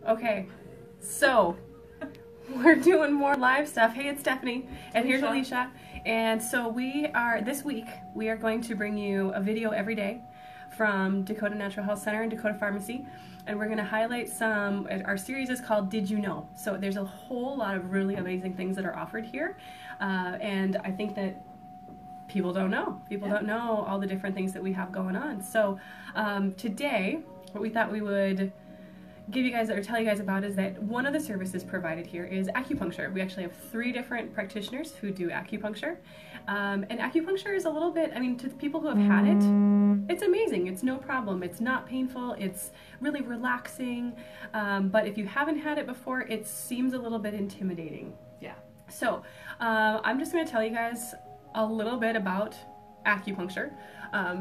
Okay, so we're doing more live stuff. Hey, it's Stephanie, and here's Alicia. And so this week, we are going to bring you a video every day from Dakota Natural Health Center and Dakota Pharmacy. And we're going to highlight our series is called Did You Know? So there's a whole lot of really amazing things that are offered here. And I think that people don't know. People don't know all the different things that we have going on. So today, what we thought we would give you guys or tell you guys about is that one of the services provided here is acupuncture. We actually have 3 different practitioners who do acupuncture. And acupuncture is a little bit, I mean, to the people who have had it, it's amazing. It's no problem. It's not painful. It's really relaxing. But if you haven't had it before, it seems a little bit intimidating. Yeah. So I'm just going to tell you guys a little bit about acupuncture,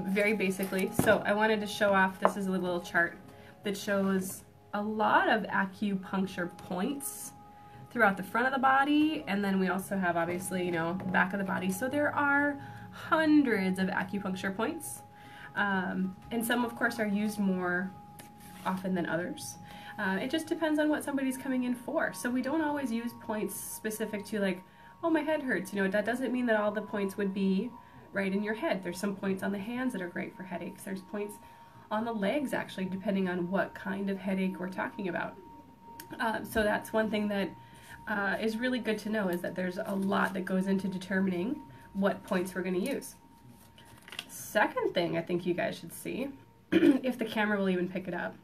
very basically. So I wanted to show off, this is a little chart that shows a lot of acupuncture points throughout the front of the body, and then we also have, obviously, you know, the back of the body. So there are hundreds of acupuncture points, and some, of course, are used more often than others. It just depends on what somebody's coming in for. So we don't always use points specific to, like, oh, my head hurts. You know, that doesn't mean that all the points would be right in your head. There's some points on the hands that are great for headaches. There's points on the legs, actually, depending on what kind of headache we're talking about. So that's one thing that is really good to know, is that there's a lot that goes into determining what points we're going to use. Second thing I think you guys should see, if the camera will even pick it up,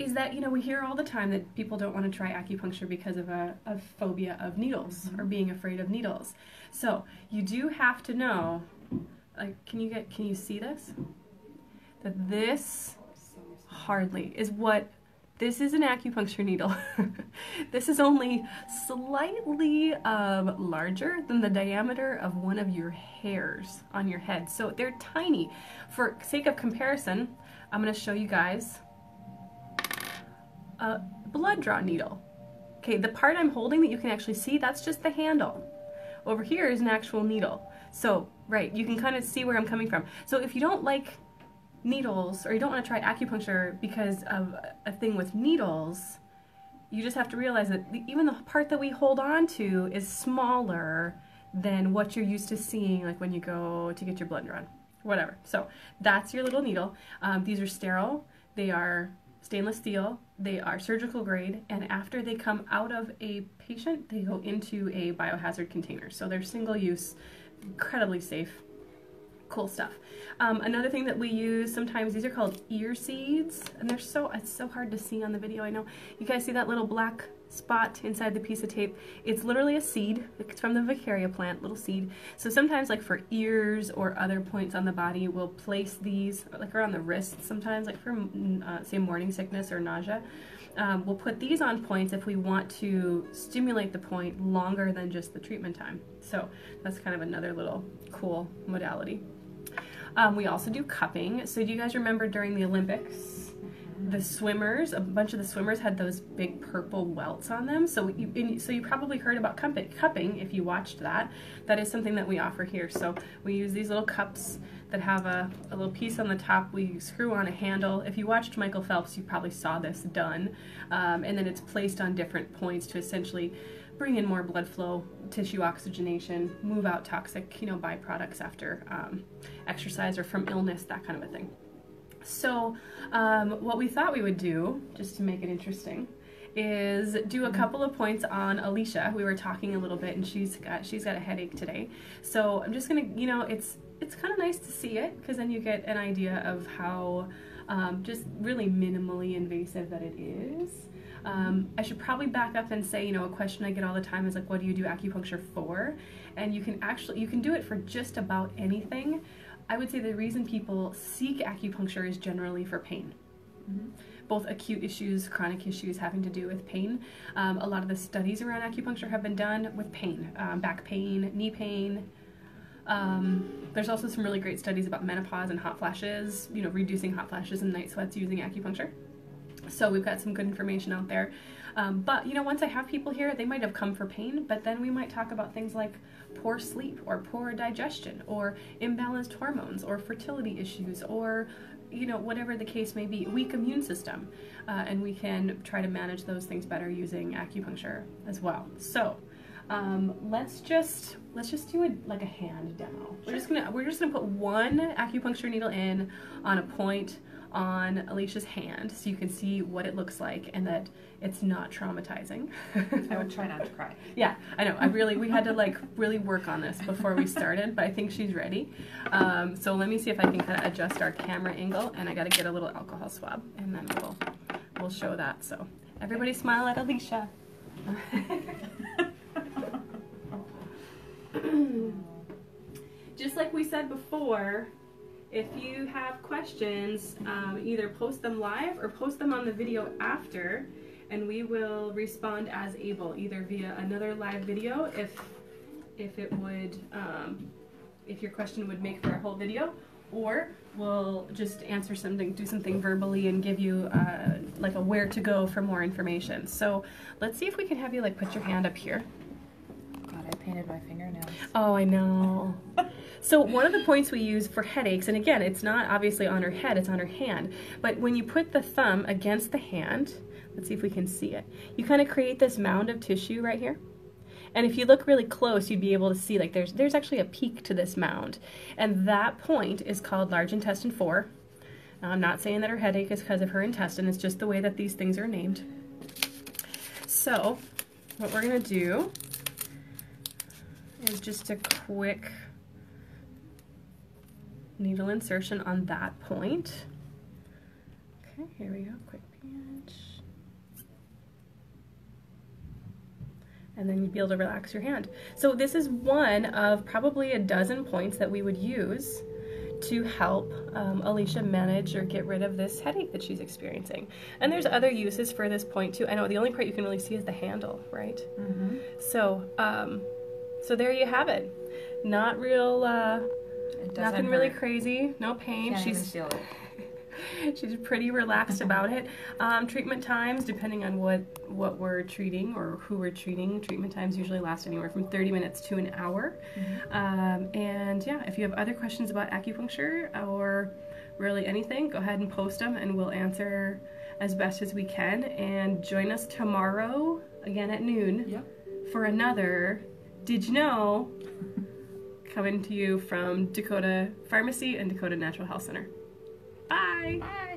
is that, you know, we hear all the time that people don't want to try acupuncture because of a phobia of needles, or being afraid of needles. So you do have to know, like, can you see this? That this hardly is what, this is an acupuncture needle. This is only slightly larger than the diameter of one of your hairs on your head. So they're tiny. For sake of comparison, I'm going to show you guys a blood draw needle. Okay, the part I'm holding that you can actually see, that's just the handle. Over here is an actual needle. So, right, you can kind of see where I'm coming from. So if you don't like needles, or you don't want to try acupuncture because of a thing with needles, you just have to realize that even the part that we hold on to is smaller than what you're used to seeing, like when you go to get your blood drawn, whatever. So that's your little needle. These are sterile. They are stainless steel. They are surgical grade, and after they come out of a patient, they go into a biohazard container. So they're single use, incredibly safe. Cool stuff. Another thing that we use sometimes, these are called ear seeds, and it's so hard to see on the video, I know. You guys see that little black spot inside the piece of tape? It's literally a seed. It's from the Vicaria plant, little seed. So sometimes, like for ears or other points on the body, we'll place these, like around the wrists sometimes, like for, say, morning sickness or nausea. We'll put these on points if we want to stimulate the point longer than just the treatment time. So that's kind of another little cool modality. We also do cupping. So do you guys remember during the Olympics, the swimmers, a bunch of the swimmers had those big purple welts on them? So you probably heard about cupping if you watched that. That is something that we offer here. So we use these little cups that have a little piece on the top. We screw on a handle. If you watched Michael Phelps, you probably saw this done. And then it's placed on different points to essentially bring in more blood flow, tissue oxygenation, move out toxic, you know, byproducts after exercise or from illness, that kind of a thing. So what we thought we would do, just to make it interesting, is do a couple of points on Alicia. We were talking a little bit, and she's got a headache today. So I'm just gonna, you know, it's kind of nice to see it, because then you get an idea of how just really minimally invasive that it is. I should probably back up and say, you know, a question I get all the time is like, what do you do acupuncture for? And you can do it for just about anything. I would say the reason people seek acupuncture is generally for pain. Both acute issues, chronic issues having to do with pain. A lot of the studies around acupuncture have been done with pain, back pain, knee pain. There's also some really great studies about menopause and hot flashes, you know, reducing hot flashes and night sweats using acupuncture. So we've got some good information out there. But, you know, once I have people here, they might have come for pain, but then we might talk about things like poor sleep or poor digestion or imbalanced hormones or fertility issues or you know, whatever the case may be, weak immune system, and we can try to manage those things better using acupuncture as well. So let's just do like a hand demo. Sure. We're just gonna put one acupuncture needle in on a point on Alicia's hand so you can see what it looks like and that it's not traumatizing. I would try not to cry. Yeah, I know. We had to like really work on this before we started, but I think she's ready. So let me see if I can kind of adjust our camera angle, and I got to get a little alcohol swab, and then we'll show that. So everybody smile at Alicia. Just like we said before, if you have questions, either post them live or post them on the video after, and we will respond as able, either via another live video if it would, if your question would make for a whole video, or we'll just answer something, do something verbally, and give you like a where to go for more information. So let's see if we can have you like put your hand up here. God, I painted my fingernails. Oh, I know. So one of the points we use for headaches, and again, it's not obviously on her head, it's on her hand, but when you put the thumb against the hand, let's see if we can see it, you kind of create this mound of tissue right here. And if you look really close, you'd be able to see like there's actually a peak to this mound. And that point is called large intestine 4. Now, I'm not saying that her headache is because of her intestine, it's just the way that these things are named. So what we're going to do is just a quick needle insertion on that point. Okay, here we go, quick pinch. And then you'd be able to relax your hand. So this is one of probably a dozen points that we would use to help Alicia manage or get rid of this headache that she's experiencing. And there's other uses for this point too. I know the only part you can really see is the handle, right? Mm-hmm. So, so there you have it. Not real, nothing really crazy, no pain. Can't even feel it. She's pretty relaxed about it. Treatment times, depending on what we're treating or who we're treating, treatment times usually last anywhere from 30 minutes to an hour. Mm-hmm. And yeah, if you have other questions about acupuncture or really anything, go ahead and post them and we'll answer as best as we can. And join us tomorrow, again at noon, yep, for another Did You Know? Coming to you from Dakota Pharmacy and Dakota Natural Health Center. Bye! Bye!